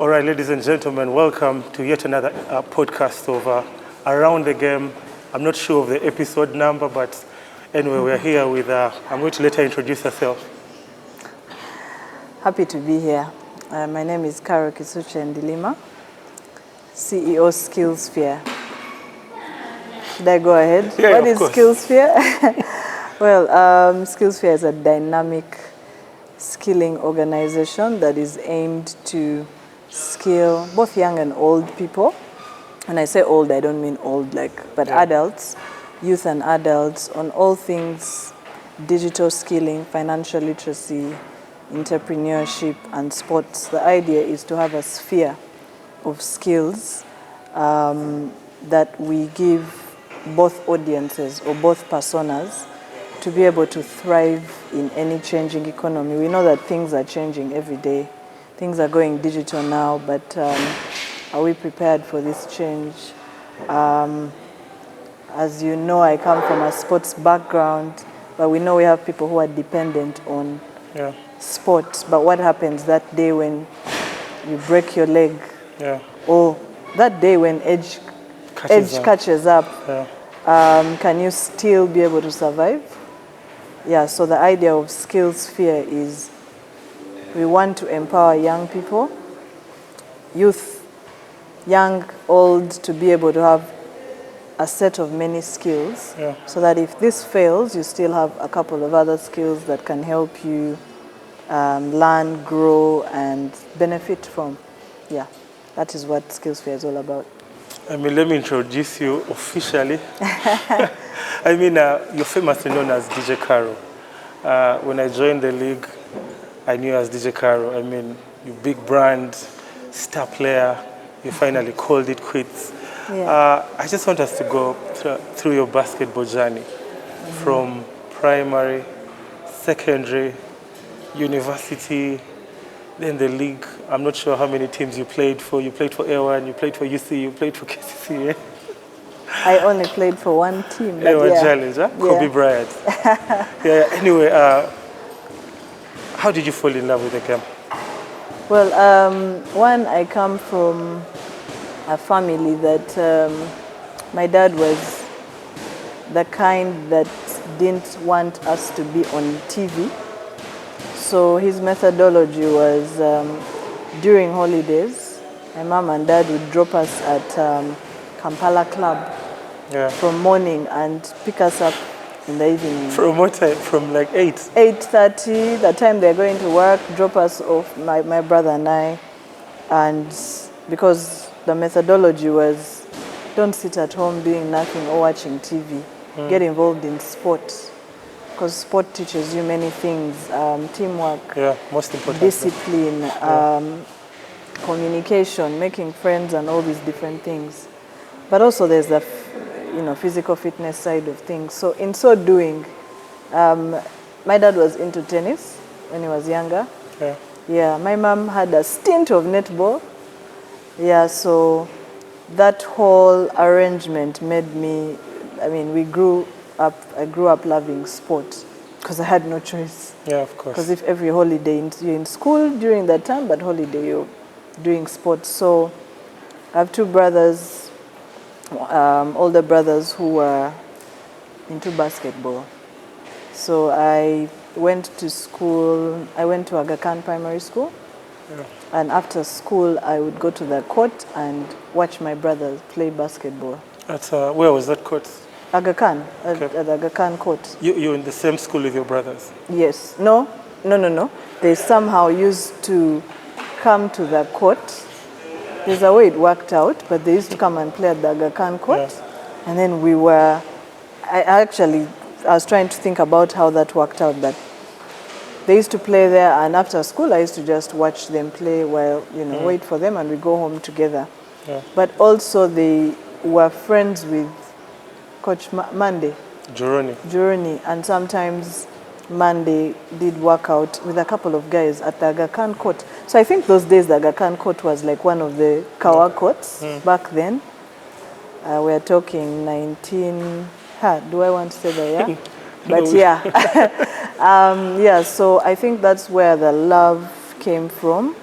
All right, ladies and gentlemen, welcome to yet another podcast of Around the Game. I'm not sure of the episode number, but anyway, we're here with, I'm going to let her introduce herself. Happy to be here. My name is Kisukye Ndilima, CEO Skillsphere. Should I go ahead? Yeah, what is course. Skillsphere? Well, Skillsphere is a dynamic skilling organization that is aimed to skill both young and old people. When I say old, I don't mean old but adults, youth and adults, on all things digital skilling, financial literacy, entrepreneurship, and sports. The idea is to have a sphere of skills that we give both audiences or both personas to be able to thrive in any changing economy. We know that things are changing every day. Things are going digital now, but are we prepared for this change? As you know, I come from a sports background, but we know we have people who are dependent on sports. But what happens that day when you break your leg? Or that day when edge catches up? Can you still be able to survive? So the idea of Skillsphere is we want to empower young people, youth, young, old, to be able to have a set of many skills so that if this fails, you still have a couple of other skills that can help you learn, grow, and benefit from. That is what Skillsphere is all about. Let me introduce you officially. You're famously known as DJ Caro. When I joined the league, I knew you as DJ Caro. You big brand, star player, you finally called it quits. I just want us to go through your basketball journey from primary, secondary, university, then the league. I'm not sure how many teams you played for. You played for A1, you played for UC, you played for Kisukye. I only played for one team. A1 Challenge, Kobe Bryant. Anyway, how did you fall in love with the game? Well, one, I come from a family that my dad was the kind that didn't want us to be on TV. So his methodology was during holidays, my mom and dad would drop us at Kampala Club from morning and pick us up in the evening. From what time? From like 8? 8:30, the time they're going to work, drop us off, my brother and I. And because the methodology was don't sit at home doing nothing or watching TV. Get involved in sport. Because sport teaches you many things, teamwork, most important, discipline, communication, making friends, and all these different things. But also there's the physical fitness side of things. So in so doing, my dad was into tennis when he was younger. My mom had a stint of netball. So that whole arrangement made me, I grew up loving sport because I had no choice. Of course. Because if every holiday, you're in school during that time, but holiday you're doing sports. So I have two brothers, older brothers who were into basketball. So I went to school, I went to Aga Khan Primary School. And after school, I would go to the court and watch my brothers play basketball. Where was that court? Aga Khan, at the Aga Khan court. You're in the same school with your brothers? Yes. No. They somehow used to come to the court. There's a way it worked out, but they used to come and play at the Aga Khan court. And then I was trying to think about how that worked out, that they used to play there, and after school I used to just watch them play while, wait for them, and we go home together. But also they were friends with Coach Monday. Juruni. And sometimes Monday did work out with a couple of guys at the Aga Khan court. So I think those days the Aga Khan court was like one of the Kawa courts back then. We're talking 19... do I want to say that, But so I think that's where the love came from.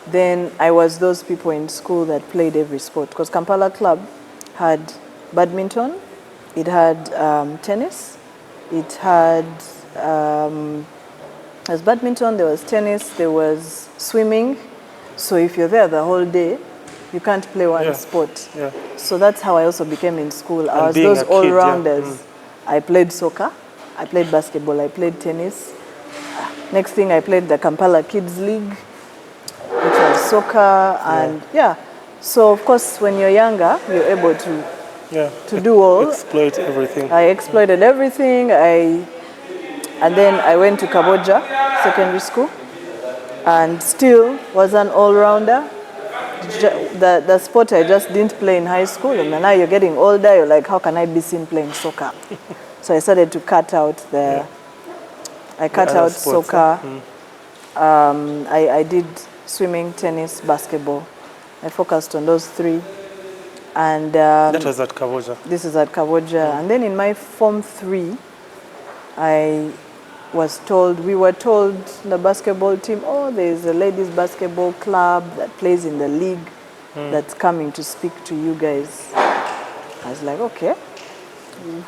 then I was those people in school that played every sport. Because Kampala Club had badminton, it had tennis, it had there was badminton, there was tennis, there was swimming. So if you're there the whole day, you can't play one sport. Yeah. So that's how I also became in school. I And was being those a kid, all-rounders. I played soccer, I played basketball, I played tennis. Next thing I played the Kampala Kids League, which was soccer, and So of course when you're younger, you're able to do all. Exploit everything. I exploited everything. And then I went to Kaboja Secondary School and still was an all-rounder. The sport I just didn't play in high school, and now you're getting older, you're like, how can I be seen playing soccer? So I started to cut out I cut out sports, soccer. I did swimming, tennis, basketball. I focused on those three. And that was at Kaboja. This is at Kaboja. And then in my Form 3, we were told, the basketball team, oh, there's a ladies basketball club that plays in the league that's coming to speak to you guys. I was like, okay,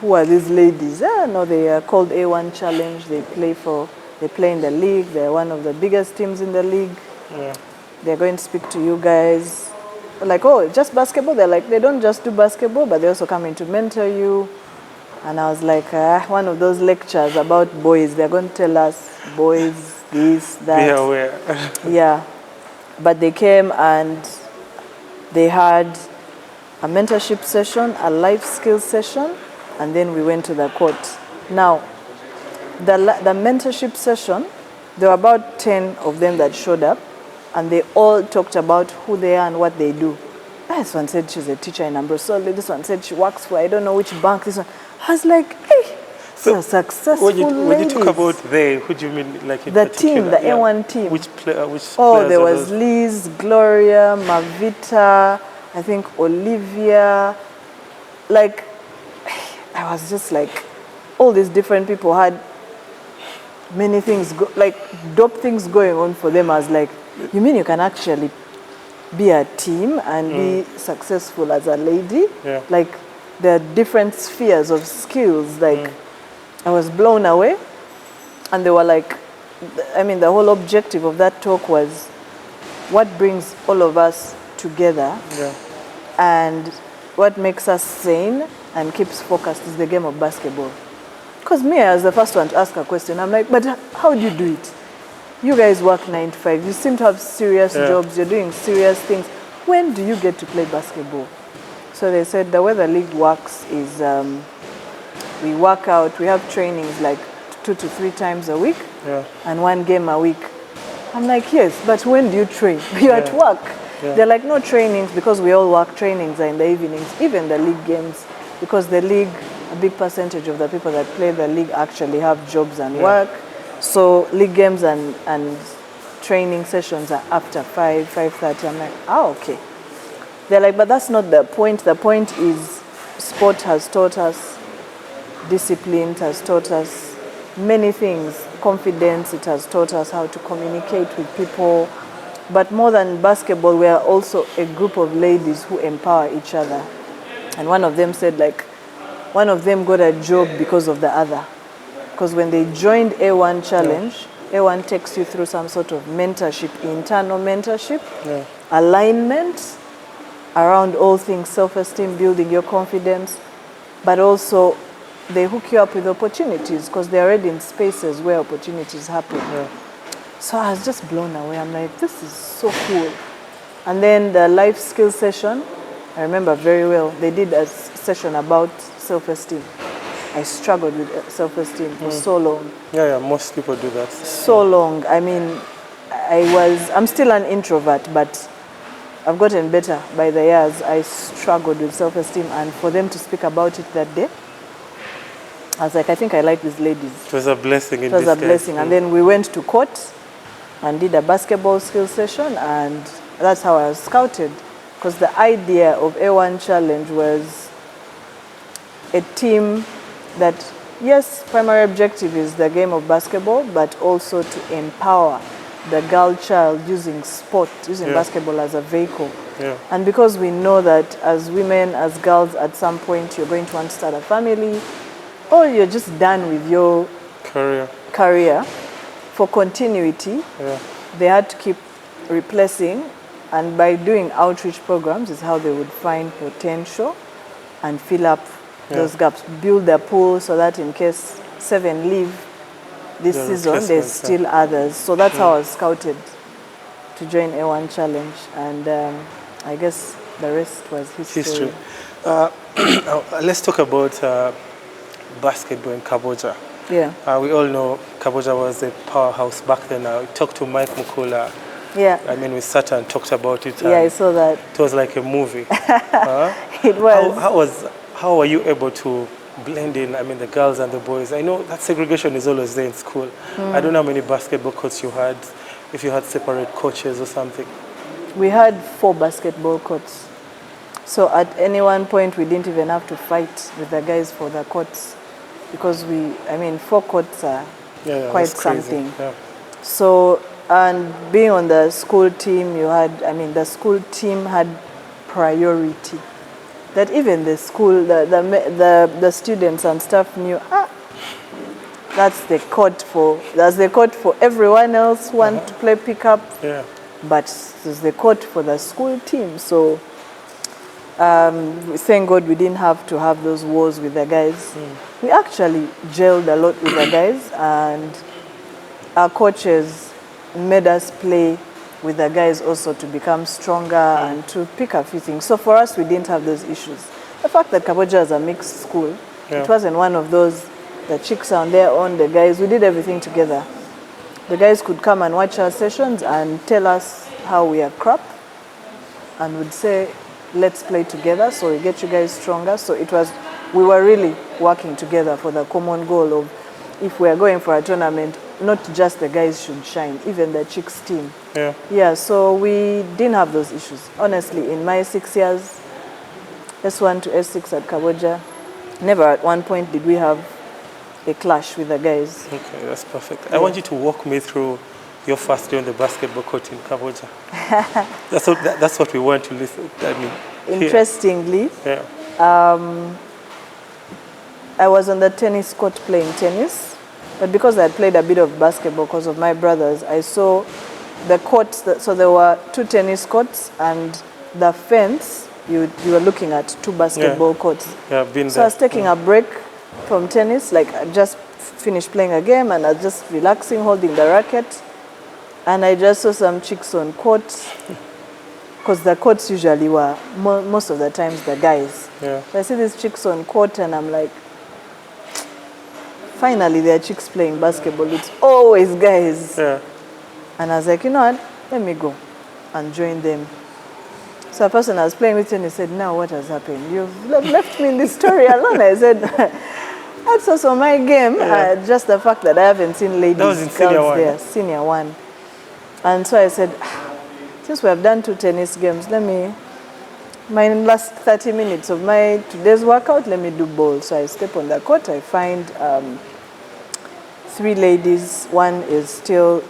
who are these ladies? No, they are called A1 Challenge. They play in the league. They're one of the biggest teams in the league. Yeah. They're going to speak to you guys. Like, oh, just basketball? They're like, they don't just do basketball, but they also come in to mentor you. And I was like, one of those lectures about boys. They're going to tell us, boys, this, that. Be aware. Yeah. But they came and they had a mentorship session, a life skills session, and then we went to the court. Now, the mentorship session, there were about 10 of them that showed up, and they all talked about who they are and what they do. This one said she's a teacher in Ambrosoli. This one said she works for I don't know which bank. This one, I was like, hey, so successful when you talk ladies. about they, who do you mean, like in The particular? team, the A1 team. Which Oh, players there are was those? Liz, Gloria, Mavita, I think Olivia. Like, I was just like, all these different people had many things, dope things going on for them. I was like, you mean you can actually be a team and be successful as a lady? Yeah. Like, there are different spheres of skills. Like, I was blown away. And they were like, I mean, the whole objective of that talk was what brings all of us together and what makes us sane and keeps focused is the game of basketball. Because me, I was the first one to ask a question. I'm like, but how do you do it? You guys work 9 to 5. You seem to have serious jobs. You're doing serious things. When do you get to play basketball? So they said the way the league works is we work out. We have trainings like 2 to 3 times a week and 1 game a week. I'm like, yes, but when do you train? You're at work. They're like, no trainings because we all work. Trainings are in the evenings, even the league games, because the league, a big percentage of the people that play the league actually have jobs and work. So league games and training sessions are after 5:30. I'm like, okay. They're like, but that's not the point. The point is sport has taught us discipline, it has taught us many things. Confidence, it has taught us how to communicate with people. But more than basketball, we are also a group of ladies who empower each other. And one of them said, like, one of them got a job because of the other. Because when they joined A1 Challenge, A1 takes you through some sort of mentorship, internal mentorship, alignment around all things self-esteem, building your confidence, but also they hook you up with opportunities because they're already in spaces where opportunities happen. So I was just blown away. I'm like, this is so cool. And then the life skills session, I remember very well, they did a session about self-esteem. I struggled with self-esteem for so long. Yeah, most people do that. So long. I mean, I'm still an introvert, but I've gotten better by the years. I struggled with self-esteem, and for them to speak about it that day, I was like, I think I like these ladies. It was a blessing in It was disguise. a blessing. And then we went to court and did a basketball skills session, and that's how I was scouted. Because the idea of A1 Challenge was a team that, yes, primary objective is the game of basketball, but also to empower the girl child using Yeah. basketball as a vehicle. Yeah. And because we know that as women, as girls, at some point you're going to want to start a family, or you're just done with your career, for continuity, Yeah. they had to keep replacing, and by doing outreach programs is how they would find potential and fill up those gaps, build their pool so that in case 7 leave this season, there's still others. So that's how I was scouted to join A1 Challenge, and I guess the rest was history. Let's talk about basketball in Cambodia. Yeah. We all know Cambodia was a powerhouse back then. I talked to Mike Mukula. Yeah. I mean, we sat and talked about it. Yeah, I saw that. It was like a movie. It was. How were you able to blend in, I mean, the girls and the boys? I know that segregation is always there in school. I don't know how many basketball courts you had, if you had separate coaches or something. We had 4 basketball courts. So at any one point, we didn't even have to fight with the guys for the courts, because 4 courts are quite something. Yeah. So, and being on the school team, the school team had priority. That even the school, the students and staff knew, that's the court for everyone else who want to play pickup. Yeah. But it's the court for the school team. So thank God we didn't have to have those wars with the guys. We actually gelled a lot with the guys, and our coaches made us play with the guys also to become stronger and to pick a few things. So for us, we didn't have those issues. The fact that Cambodia is a mixed school, it wasn't one of those, the chicks are on their own, the guys, we did everything together. The guys could come and watch our sessions and tell us how we are crap, and would say, let's play together so we get you guys stronger. So we were really working together for the common goal of, if we are going for a tournament, not just the guys should shine, even the chicks team. Yeah, so we didn't have those issues. Honestly, in my 6 years, S1 to S6 at Cambodia, never at one point did we have a clash with the guys. Okay, that's perfect. I want you to walk me through your first day on the basketball court in Cambodia. That's what we want to listen. Interestingly, I was on the tennis court playing tennis, but because I had played a bit of basketball because of my brothers, I saw the courts. So there were 2 tennis courts, and the fence, you were looking at 2 basketball courts. Yeah, I've been so I was taking a break from tennis, like I just finished playing a game and I was just relaxing, holding the racket, and I just saw some chicks on courts, because the courts usually were most of the times the guys. Yeah. So I see these chicks on court and I'm like, finally there are chicks playing basketball. It's always guys. Yeah. And I was like, you know what, let me go and join them. So a person I was playing with and he said, now what has happened? You've left me in this story alone. I said, that's also my game. Just the fact that I haven't seen ladies, that was in senior one. There, senior 1. And so I said, since we have done 2 tennis games, my last 30 minutes of my today's workout, let me do ball. So I step on the court, I find 3 ladies. One is still,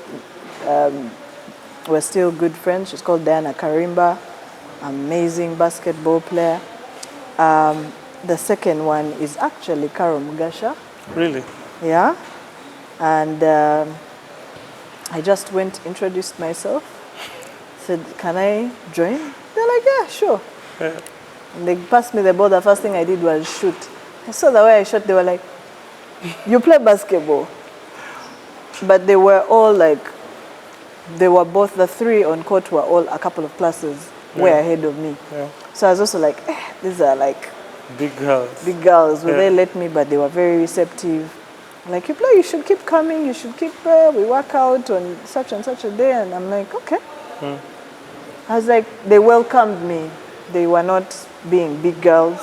we're still good friends. She's called Diana Karimba, amazing basketball player. The second one is actually Karo Mugasha. Really? Yeah. And I just went, introduced myself, said, can I join? They're like, yeah, sure. Yeah. And they passed me the ball. The first thing I did was shoot. I saw the way I shot. They were like, you play basketball. But they were all like, they were both, the 3 on court were all a couple of classes way ahead of me. Yeah. So I was also like, these are like big girls. Big girls. Well, they let me, but they were very receptive. Like, you play, you should keep coming, you should keep, we work out on such and such a day. And I'm like, okay. I was like, they welcomed me. They were not being big girls.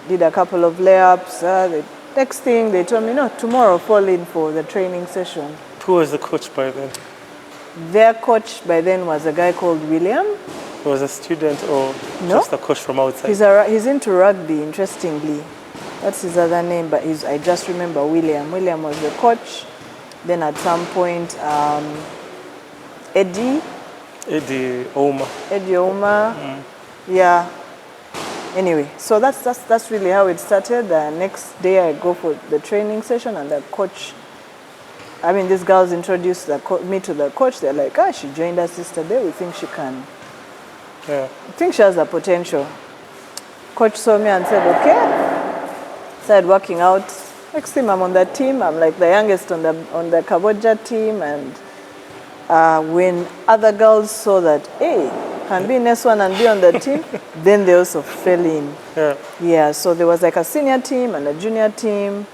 Did a couple of layups. The next thing they told me, no, tomorrow fall in for the training session. Who was the coach by then? Their coach by then was a guy called William. He was a student or just a coach from outside? He's into rugby, interestingly. That's his other name, but I just remember William. William was the coach. Then at some point, Eddie Oma. Yeah. Anyway, so that's really how it started. The next day I go for the training session, and the coach, I mean, these girls introduced me to the coach. They're like, she joined us yesterday. We think she can. Yeah. I think she has the potential. Coach saw me and said, okay. Started working out. Next thing, I'm on that team. I'm like the youngest on the Cambodia team. And when other girls saw that, hey, can be next one and be on the team, then they also fell in. Yeah. Yeah, so there was like a senior team and a junior team.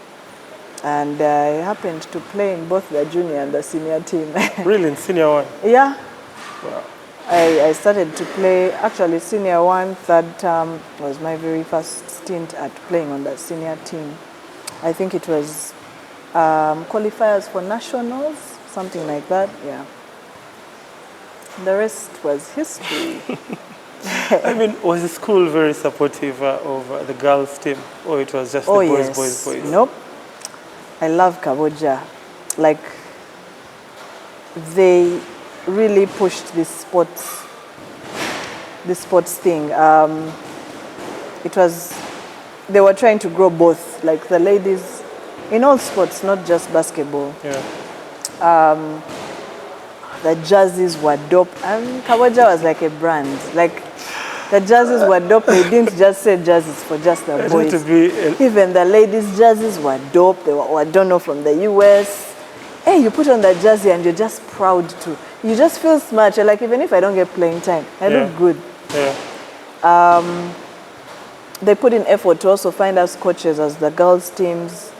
And I happened to play in both the junior and the senior team. Really, in senior one? Yeah. Wow. I started to play, actually senior one, third term was my very first stint at playing on the senior team. I think it was qualifiers for nationals, something like that, yeah. The rest was history. I mean, was the school very supportive of the girls' team, or it was just the boys? Nope. I love Cambodia. Like, they really pushed this sports thing. They were trying to grow both, like the ladies, in all sports, not just basketball. Yeah. The jerseys were dope, and Cambodia was like a brand. Like, the jerseys were dope. They didn't just say jerseys for just the boys. Even the ladies' jerseys were dope. They were, I don't know, from the US. Hey, you put on that jersey and you're just proud to. You just feel smart. You're like, even if I don't get playing time, I look good. Yeah. They put in effort to also find us coaches as the girls' teams.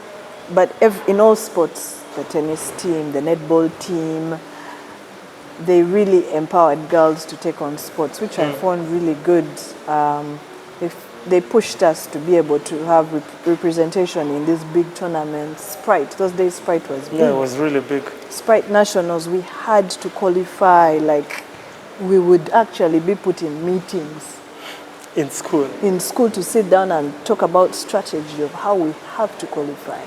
But in all sports, the tennis team, the netball team, they really empowered girls to take on sports, which I found really good. They pushed us to be able to have representation in these big tournaments. Sprite, those days Sprite was big. Yeah, it was really big. Sprite Nationals, we had to qualify, like we would actually be put in meetings. In school? In school, to sit down and talk about strategy of how we have to qualify.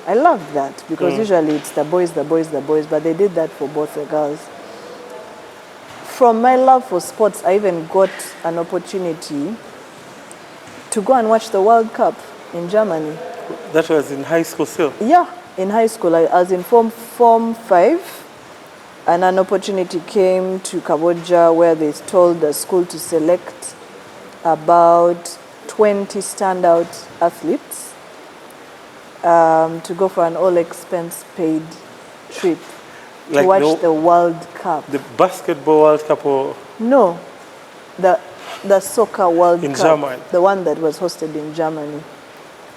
I love that because usually it's the boys, but they did that for both the girls. From my love for sports, I even got an opportunity to go and watch the World Cup in Germany. That was in high school still? Yeah, in high school. I was in Form 5, and an opportunity came to Cambodia where they told the school to select about 20 standout athletes to go for an all-expense-paid trip to watch the World Cup. The basketball World Cup or? No, the soccer World Cup. In Germany? The one that was hosted in Germany.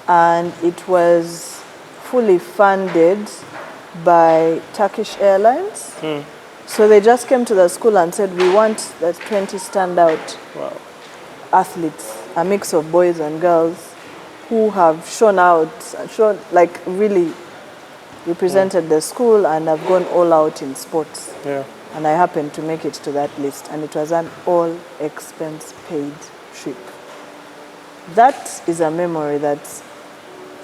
And it was fully funded by Turkish Airlines. So they just came to the school and said, we want the 20 standout athletes, a mix of boys and girls who have shown like really represented the school and have gone all out in sports. Yeah. And I happened to make it to that list, and it was an all-expense-paid trip. That is a memory that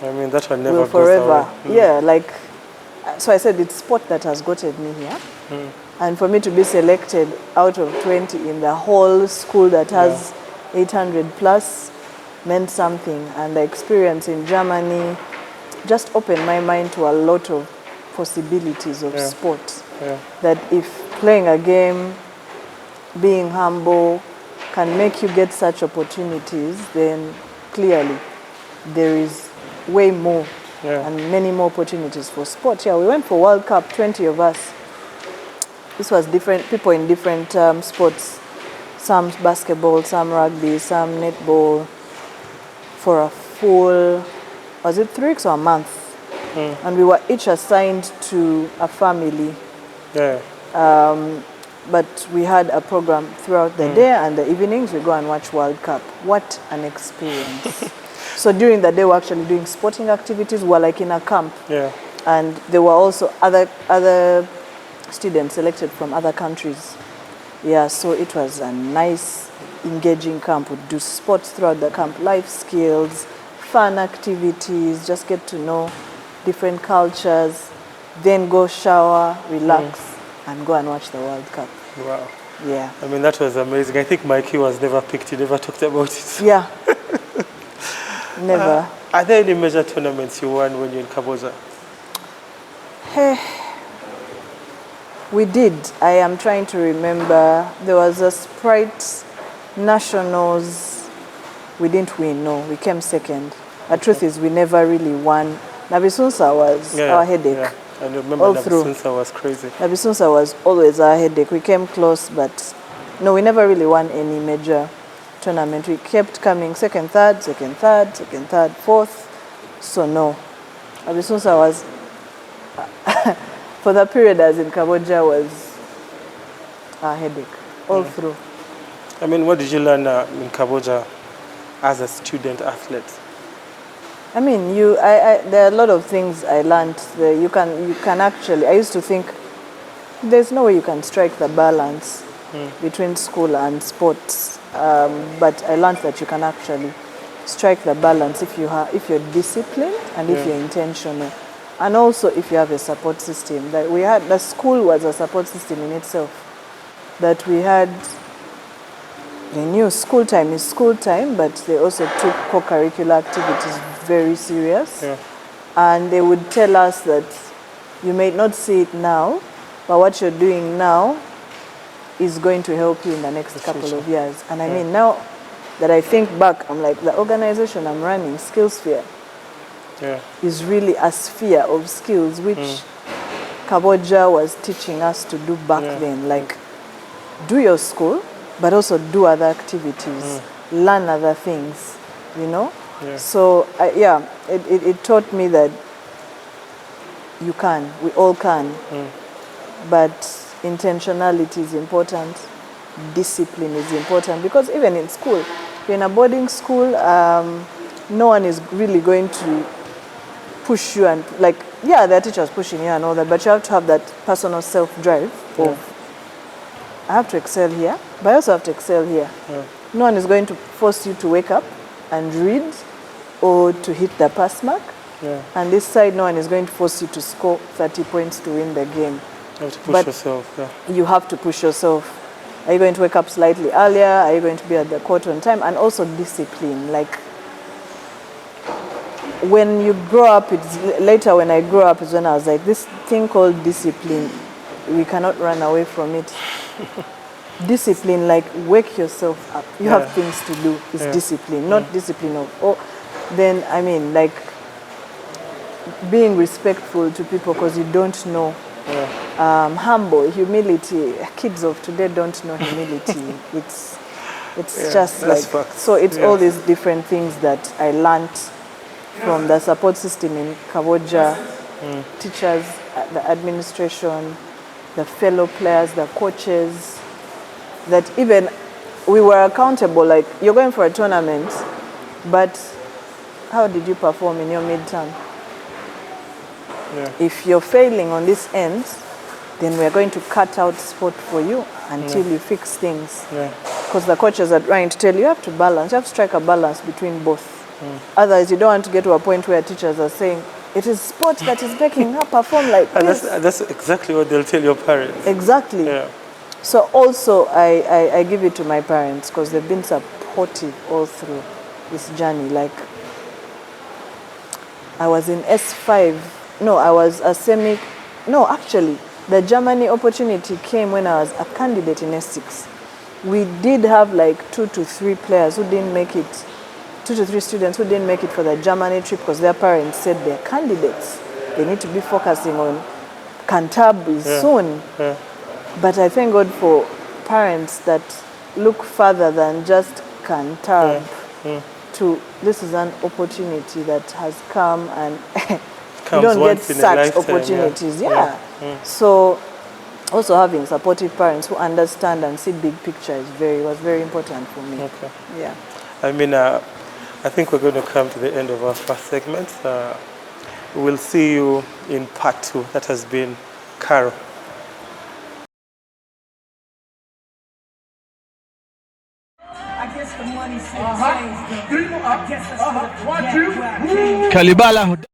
that one never will forever. Goes away. Yeah, like, so I said it's sport that has gotten me here. And for me to be selected out of 20 in the whole school that has 800 plus meant something. And the experience in Germany just opened my mind to a lot of possibilities of sport. That if playing a game, being humble, can make you get such opportunities, then clearly there is way more and many more opportunities for sport. Yeah, we went for World Cup, 20 of us. This was different people in different sports. Some basketball, some rugby, some netball, for a full, was it 3 weeks or a month? And we were each assigned to a family. But we had a program throughout the day, and the evenings we go and watch World Cup. What an experience. So during the day we're actually doing sporting activities. We're like in a camp. And there were also other students selected from other countries. Yeah, so it was a nice, engaging camp. We'd do sports throughout the camp, life skills, fun activities, just get to know different cultures, then go shower, relax, and go and watch the World Cup. Wow. Yeah. I mean, that was amazing. I think Mikey was never picked. He never talked about it. Yeah. Never. Are there any major tournaments you won when you're in Cambodia? Hey. We did. I am trying to remember. There was a Sprite Nationals. We didn't win, no. We came second. The truth is we never really won. Nabisunsa was our headache. Yeah. I remember all through. Nabisunsa was crazy. Nabisunsa was always our headache. We came close, but no, we never really won any major tournament. We kept coming second, third, fourth. So no. Nabisunsa was, for the period as in Cambodia, was our headache all through. I mean, what did you learn in Cambodia as a student athlete? I mean, there are a lot of things I learned. You can actually, I used to think there's no way you can strike the balance between school and sports. But I learned that you can actually strike the balance if you're disciplined and if you're intentional. And also if you have a support system. That the school was a support system in itself. That we had, they knew school time is school time, but they also took co-curricular activities very serious. Yeah. And they would tell us that you may not see it now, but what you're doing now is going to help you in the next couple of years. And I mean, now that I think back, I'm like, the organization I'm running, Skillsphere, is really a sphere of skills, which Cambodia was teaching us to do back then. Like, do your school, but also do other activities, learn other things, you know? Yeah. So, it taught me that you can, we all can, but intentionality is important, discipline is important, because even in school, if you're in a boarding school, no one is really going to push you and like, there are teachers pushing you and all that, but you have to have that personal self-drive of, I have to excel here, but I also have to excel here. Yeah. No one is going to force you to wake up and read or to hit the pass mark. Yeah. And this side, no one is going to force you to score 30 points to win the game. You have to push yourself. Yeah. You have to push yourself. Are you going to wake up slightly earlier? Are you going to be at the court on time? And also discipline. Like, when you grow up, later when I grew up is when I was like, this thing called discipline, we cannot run away from it. Discipline, like, wake yourself up. You have things to do. It's discipline, not discipline of, then, I mean, like, being respectful to people because you don't know. Humble, humility. Kids of today don't know humility. It's just like, fact. So it's all these different things that I learned from the support system in Cambodia, teachers, the administration, the fellow players, the coaches, that even we were accountable. Like, you're going for a tournament, but how did you perform in your midterm? Yeah. If you're failing on this end, then we're going to cut out sport for you until you fix things. Because the coaches are trying to tell you, you have to balance, you have to strike a balance between both. Otherwise, you don't want to get to a point where teachers are saying, it is sport that is making her perform like this. That's exactly what they'll tell your parents. Exactly. Yeah. So also, I give it to my parents because they've been supportive all through this journey. Like, I was in S5. No, I was a actually, the Germany opportunity came when I was a candidate in S6. We did have like 2 to 3 players who didn't make it, 2 to 3 students who didn't make it for the Germany trip because their parents said they're candidates. They need to be focusing on Cantab soon. Yeah. But I thank God for parents that look further than just Cantab to, this is an opportunity that has come and you don't get such opportunities. So also having supportive parents who understand and see big picture was very important for me. Okay. Yeah. I mean, I think we're going to come to the end of our first segment. We'll see you in part 2. That has been Carol. Kalibala